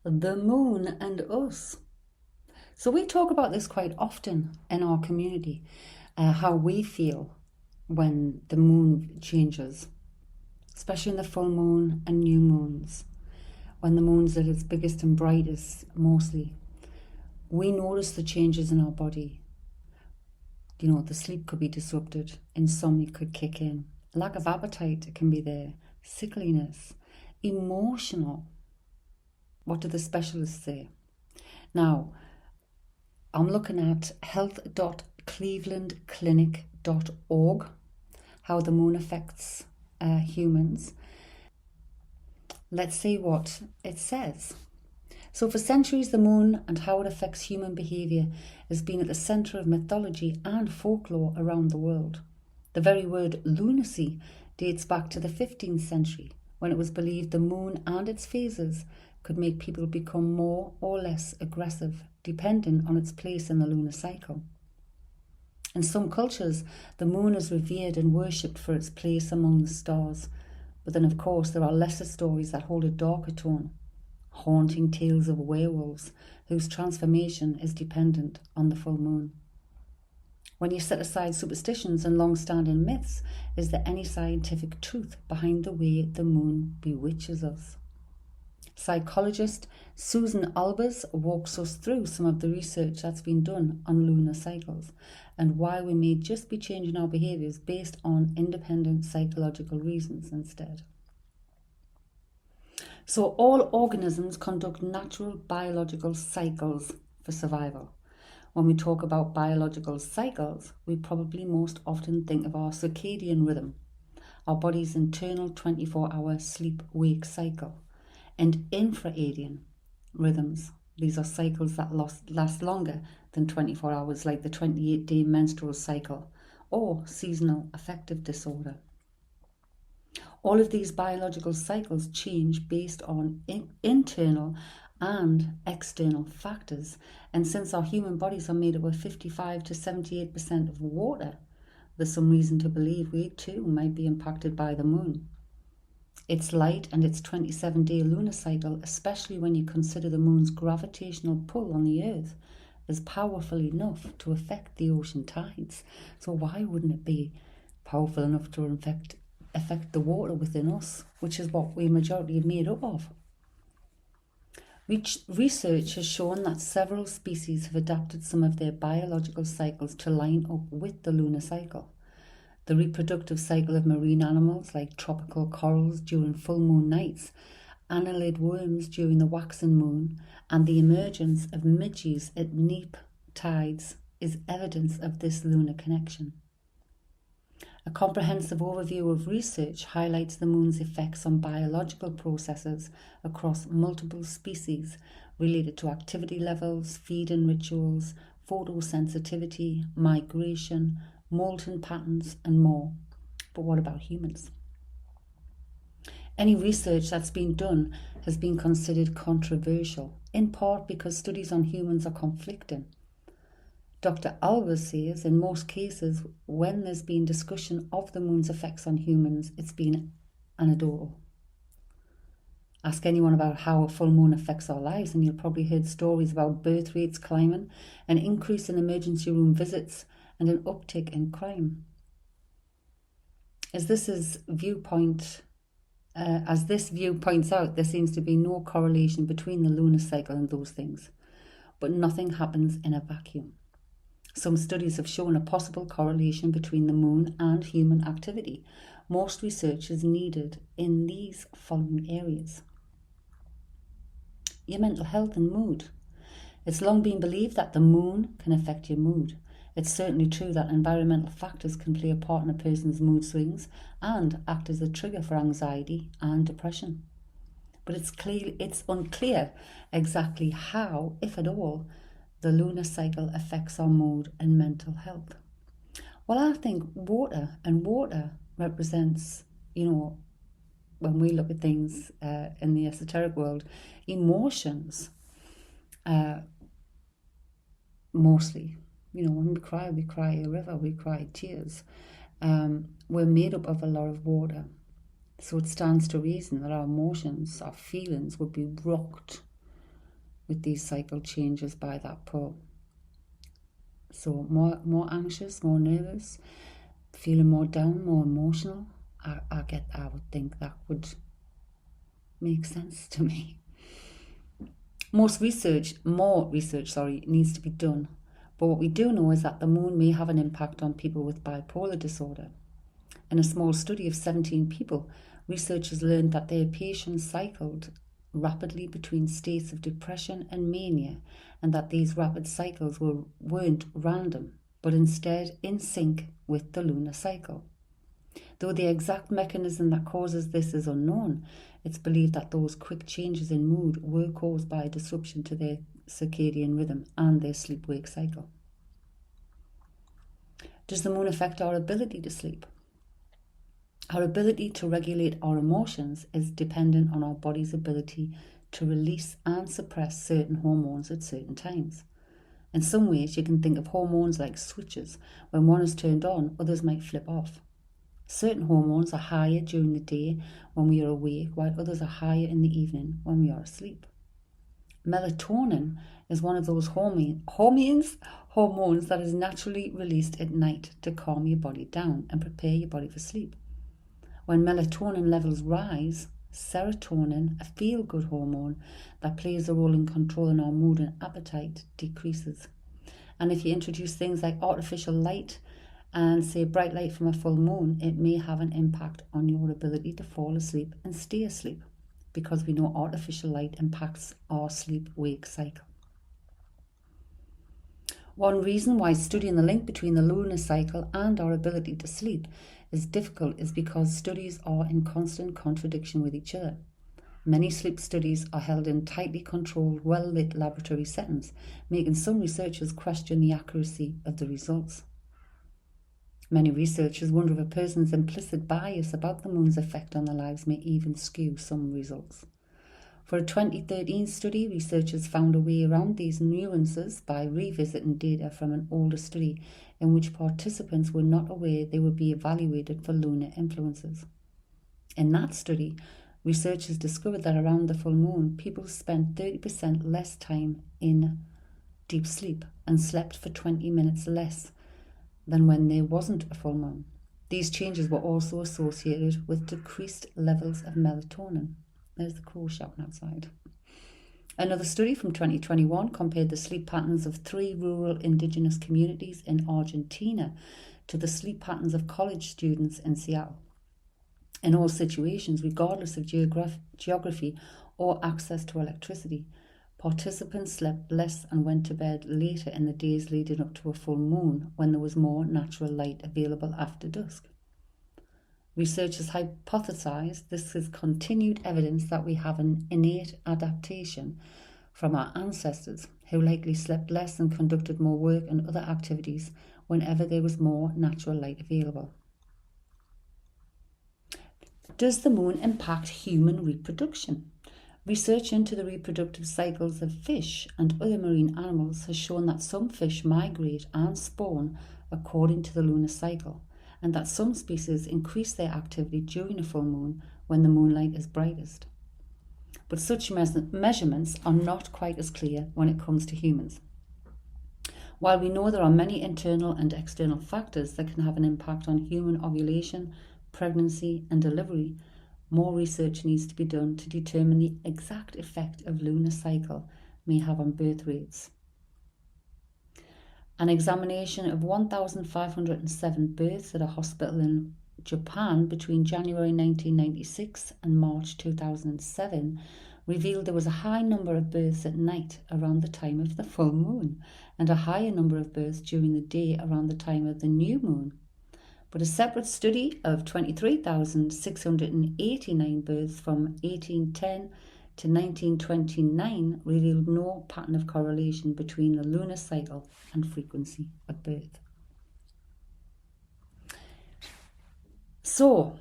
the moon and us. So we talk about this quite often in our community, how we feel when the moon changes, especially in the full moon and new moons, when the moon's at its biggest and brightest mostly. We notice the changes in our body. The sleep could be disrupted, insomnia could kick in, lack of appetite can be there, sickliness, emotional. What do the specialists say? Now, I'm looking at health.clevelandclinic.org, how the moon affects humans. Let's see what it says. So for centuries, the moon and how it affects human behaviour has been at the centre of mythology and folklore around the world. The very word lunacy dates back to the 15th century, when it was believed the moon and its phases could make people become more or less aggressive, depending on its place in the lunar cycle. In some cultures, the moon is revered and worshipped for its place among the stars. But then, of course, there are lesser stories that hold a darker tone, haunting tales of werewolves whose transformation is dependent on the full moon. When you set aside superstitions and long-standing myths, is there any scientific truth behind the way the moon bewitches us? Psychologist Susan Albers walks us through some of the research that's been done on lunar cycles and why we may just be changing our behaviours based on independent psychological reasons instead. So all organisms conduct natural biological cycles for survival. When we talk about biological cycles, we probably most often think of our circadian rhythm, our body's internal 24-hour sleep-wake cycle, and infradian rhythms. These are cycles that last longer than 24 hours, like the 28-day menstrual cycle or seasonal affective disorder. All of these biological cycles change based on internal and external factors. And since our human bodies are made up of 55 to 78% of water, there's some reason to believe we too might be impacted by the moon. Its light and its 27-day lunar cycle, especially when you consider the moon's gravitational pull on the Earth, is powerful enough to affect the ocean tides. So why wouldn't it be powerful enough to affect the water within us, which is what we majority are made up of? Research has shown that several species have adapted some of their biological cycles to line up with the lunar cycle. The reproductive cycle of marine animals like tropical corals during full moon nights, annelid worms during the waxing moon, and the emergence of midges at neap tides is evidence of this lunar connection. A comprehensive overview of research highlights the moon's effects on biological processes across multiple species related to activity levels, feeding rituals, photosensitivity, migration, molting patterns, and more. But what about humans? Any research that's been done has been considered controversial, in part because studies on humans are conflicting. Dr. Albers says in most cases, when there's been discussion of the moon's effects on humans, it's been anecdotal. Ask anyone about how a full moon affects our lives, and you'll probably heard stories about birth rates climbing, an increase in emergency room visits, and an uptick in crime. As this view points out, there seems to be no correlation between the lunar cycle and those things, but nothing happens in a vacuum. Some studies have shown a possible correlation between the moon and human activity. Most research is needed in these following areas. Your mental health and mood. It's long been believed that the moon can affect your mood. It's certainly true that environmental factors can play a part in a person's mood swings and act as a trigger for anxiety and depression. But it's unclear exactly how, if at all, the lunar cycle affects our mood and mental health. Well, I think water represents, when we look at things in the esoteric world, emotions, mostly. When we cry a river, we cry tears. We're made up of a lot of water. So it stands to reason that our emotions, our feelings would be rocked with these cycle changes by that pull. So more anxious, more nervous, feeling more down, more emotional. I would think that would make sense to me. More research needs to be done. But what we do know is that the moon may have an impact on people with bipolar disorder. In a small study of 17 people, researchers learned that their patients cycled rapidly between states of depression and mania, and that these rapid cycles weren't random, but instead in sync with the lunar cycle. Though the exact mechanism that causes this is unknown, it's believed that those quick changes in mood were caused by a disruption to their circadian rhythm and their sleep-wake cycle. Does the moon affect our ability to sleep? Our ability to regulate our emotions is dependent on our body's ability to release and suppress certain hormones at certain times. In some ways, you can think of hormones like switches. When one is turned on, others might flip off. Certain hormones are higher during the day when we are awake, while others are higher in the evening when we are asleep. Melatonin is one of those hormones that is naturally released at night to calm your body down and prepare your body for sleep. When melatonin levels rise, serotonin, a feel-good hormone that plays a role in controlling our mood and appetite, decreases. And if you introduce things like artificial light and say bright light from a full moon, it may have an impact on your ability to fall asleep and stay asleep, because we know artificial light impacts our sleep-wake cycle. One reason why studying the link between the lunar cycle and our ability to sleep is difficult is because studies are in constant contradiction with each other. Many sleep studies are held in tightly controlled, well-lit laboratory settings, making some researchers question the accuracy of the results. Many researchers wonder if a person's implicit bias about the moon's effect on their lives may even skew some results. For a 2013 study, researchers found a way around these nuances by revisiting data from an older study in which participants were not aware they would be evaluated for lunar influences. In that study, researchers discovered that around the full moon, people spent 30% less time in deep sleep and slept for 20 minutes less than when there wasn't a full moon. These changes were also associated with decreased levels of melatonin. There's the crow shouting outside. Another study from 2021 compared the sleep patterns of 3 rural indigenous communities in Argentina to the sleep patterns of college students in Seattle. In all situations, regardless of geography or access to electricity, participants slept less and went to bed later in the days leading up to a full moon when there was more natural light available after dusk. Researchers hypothesized this is continued evidence that we have an innate adaptation from our ancestors, who likely slept less and conducted more work and other activities whenever there was more natural light available. Does the moon impact human reproduction? Research into the reproductive cycles of fish and other marine animals has shown that some fish migrate and spawn according to the lunar cycle, and that some species increase their activity during a full moon when the moonlight is brightest. But such measurements are not quite as clear when it comes to humans. While we know there are many internal and external factors that can have an impact on human ovulation, pregnancy and delivery, more research needs to be done to determine the exact effect of lunar cycle may have on birth rates. An examination of 1,507 births at a hospital in Japan between January 1996 and March 2007 revealed there was a high number of births at night around the time of the full moon and a higher number of births during the day around the time of the new moon. But a separate study of 23,689 births from 1810 to 1929 revealed no pattern of correlation between the lunar cycle and frequency of birth. So,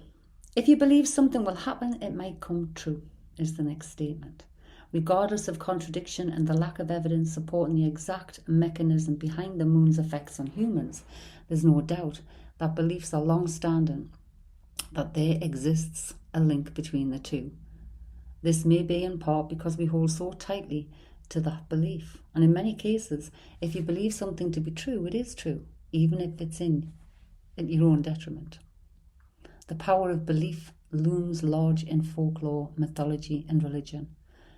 if you believe something will happen, it might come true, is the next statement. Regardless of contradiction and the lack of evidence supporting the exact mechanism behind the moon's effects on humans, there's no doubt that beliefs are long-standing that there exists a link between the two. This may be in part because we hold so tightly to that belief. And in many cases, if you believe something to be true, it is true, even if it's in your own detriment. The power of belief looms large in folklore, mythology, and religion.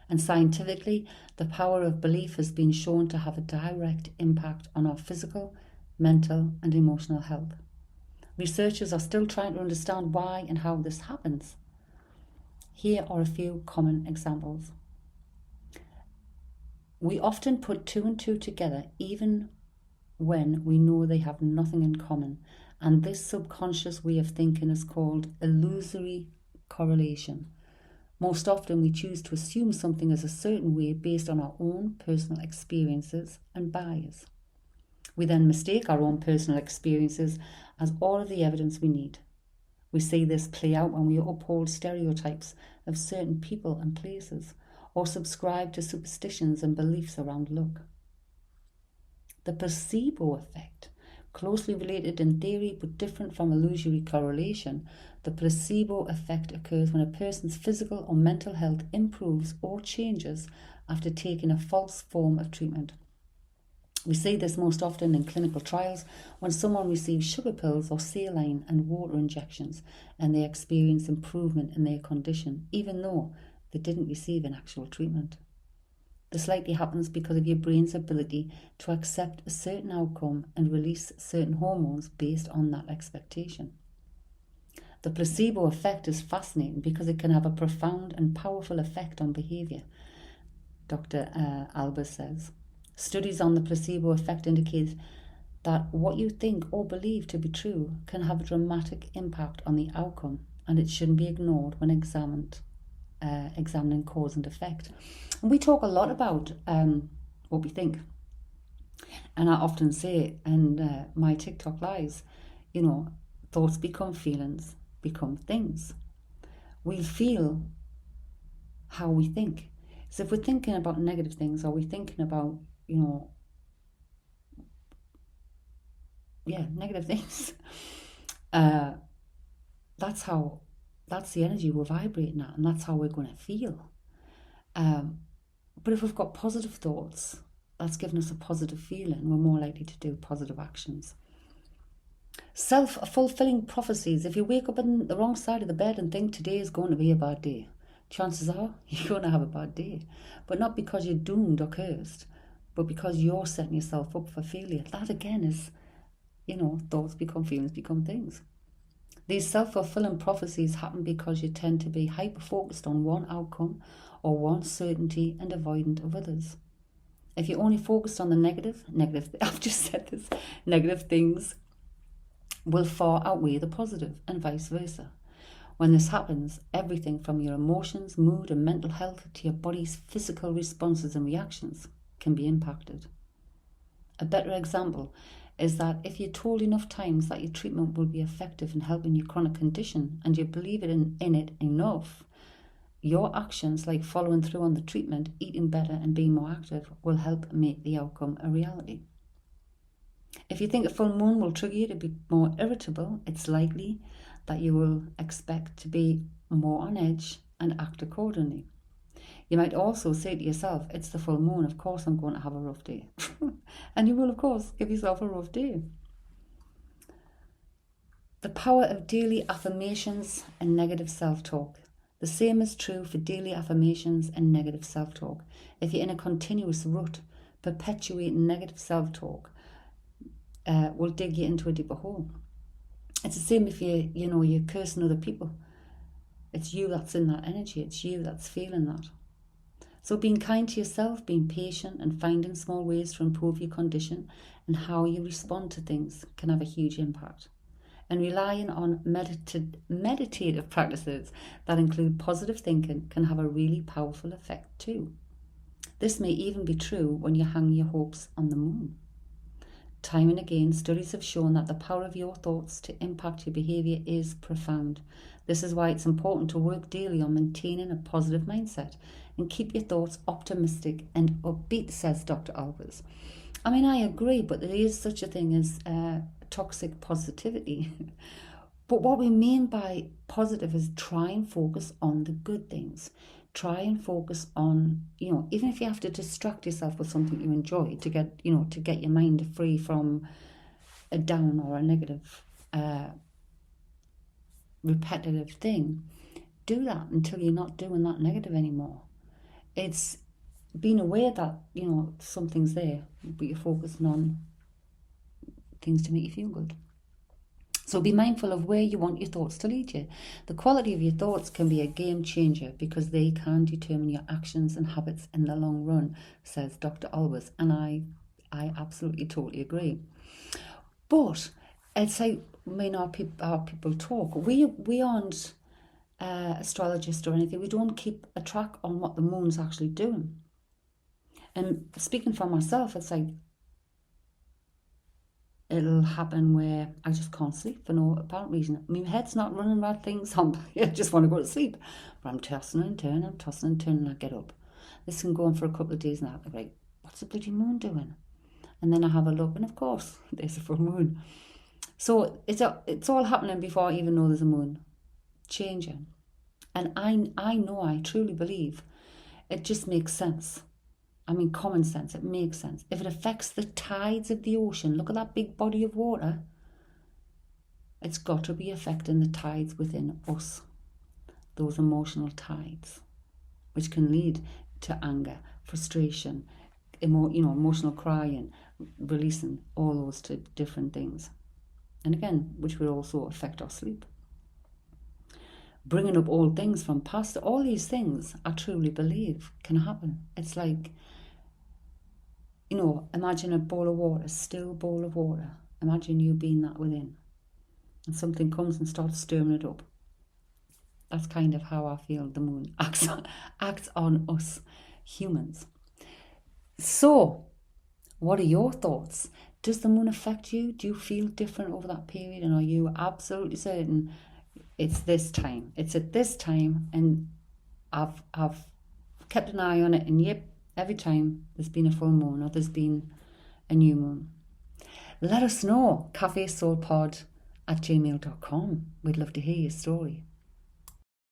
And scientifically, the power of belief has been shown to have a direct impact on our physical, mental, and emotional health. Researchers are still trying to understand why and how this happens. Here are a few common examples. We often put two and two together even when we know they have nothing in common, and this subconscious way of thinking is called illusory correlation. Most often we choose to assume something is a certain way based on our own personal experiences and bias. We then mistake our own personal experiences as all of the evidence we need. We see this play out when we uphold stereotypes of certain people and places, or subscribe to superstitions and beliefs around luck. The placebo effect, closely related in theory but different from illusory correlation, the placebo effect occurs when a person's physical or mental health improves or changes after taking a false form of treatment. We see this most often in clinical trials when someone receives sugar pills or saline and water injections and they experience improvement in their condition, even though they didn't receive an actual treatment. This likely happens because of your brain's ability to accept a certain outcome and release certain hormones based on that expectation. The placebo effect is fascinating because it can have a profound and powerful effect on behaviour, Dr. Albers says. Studies on the placebo effect indicate that what you think or believe to be true can have a dramatic impact on the outcome, and it shouldn't be ignored when examining cause and effect. And we talk a lot about what we think. And I often say in my TikTok lives, thoughts become feelings, become things. We feel how we think. So if we're thinking about negative things, or we're thinking about, negative things, that's the energy we're vibrating at, and that's how we're going to feel. But if we've got positive thoughts, that's giving us a positive feeling, we're more likely to do positive actions. Self-fulfilling prophecies. If you wake up on the wrong side of the bed and think today is going to be a bad day, chances are you're going to have a bad day. But not because you're doomed or cursed, but because you're setting yourself up for failure. That again is, thoughts become feelings, become things. These self-fulfilling prophecies happen because you tend to be hyper-focused on one outcome or one certainty and avoidant of others. If you're only focused on the negative, I've just said this, negative things will far outweigh the positive, and vice versa. When this happens, everything from your emotions, mood and mental health to your body's physical responses and reactions can be impacted. A better example is that if you're told enough times that your treatment will be effective in helping your chronic condition and you believe in it enough, your actions like following through on the treatment, eating better and being more active will help make the outcome a reality. If you think a full moon will trigger you to be more irritable, it's likely that you will expect to be more on edge and act accordingly. You might also say to yourself, it's the full moon, of course I'm going to have a rough day. And you will, of course, give yourself a rough day. The power of daily affirmations and negative self-talk. The same is true for daily affirmations and negative self-talk. If you're in a continuous rut, perpetuating negative self-talk will dig you into a deeper hole. It's the same if you're cursing other people. It's you that's in that energy. It's you that's feeling that. So being kind to yourself, being patient and finding small ways to improve your condition and how you respond to things can have a huge impact. And relying on meditative practices that include positive thinking can have a really powerful effect too. This may even be true when you hang your hopes on the moon. Time and again, studies have shown that the power of your thoughts to impact your behaviour is profound. This is why it's important to work daily on maintaining a positive mindset and keep your thoughts optimistic and upbeat, says Dr. Albers. I mean, I agree, but there is such a thing as toxic positivity. But what we mean by positive is try and focus on the good things. try and focus on, even if you have to distract yourself with something you enjoy to get, to get your mind free from a down or a negative, repetitive thing. Do that until you're not doing that negative anymore. It's being aware that, something's there, but you're focusing on things to make you feel good. So be mindful of where you want your thoughts to lead you. The quality of your thoughts can be a game changer because they can determine your actions and habits in the long run, says Dr. Alwas. And I absolutely totally agree. But it's like, our people talk. We aren't astrologists or anything. We don't keep a track on what the moon's actually doing. And speaking for myself, it's like, it'll happen where I just can't sleep for no apparent reason. My head's not running right things. I just want to go to sleep. But I'm tossing and turning, and I get up. This can go on for a couple of days now. I'm like, what's the bloody moon doing? And then I have a look, and of course, there's a full moon. So it's all happening before I even know there's a moon. Changing. And I truly believe it just makes sense. I mean, common sense, it makes sense. If it affects the tides of the ocean, look at that big body of water, it's got to be affecting the tides within us, those emotional tides, which can lead to anger, frustration, emotional crying, releasing all those different things. And again, which will also affect our sleep. Bringing up old things from past, all these things I truly believe can happen. It's like, imagine a bowl of water, still bowl of water. Imagine you being that within. And something comes and starts stirring it up. That's kind of how I feel the moon acts on us humans. So, what are your thoughts? Does the moon affect you? Do you feel different over that period? And are you absolutely certain it's this time? It's at this time, and I've kept an eye on it, and yep, every time there's been a full moon or there's been a new moon. Let us know, cafesoulpod@gmail.com. We'd love to hear your story.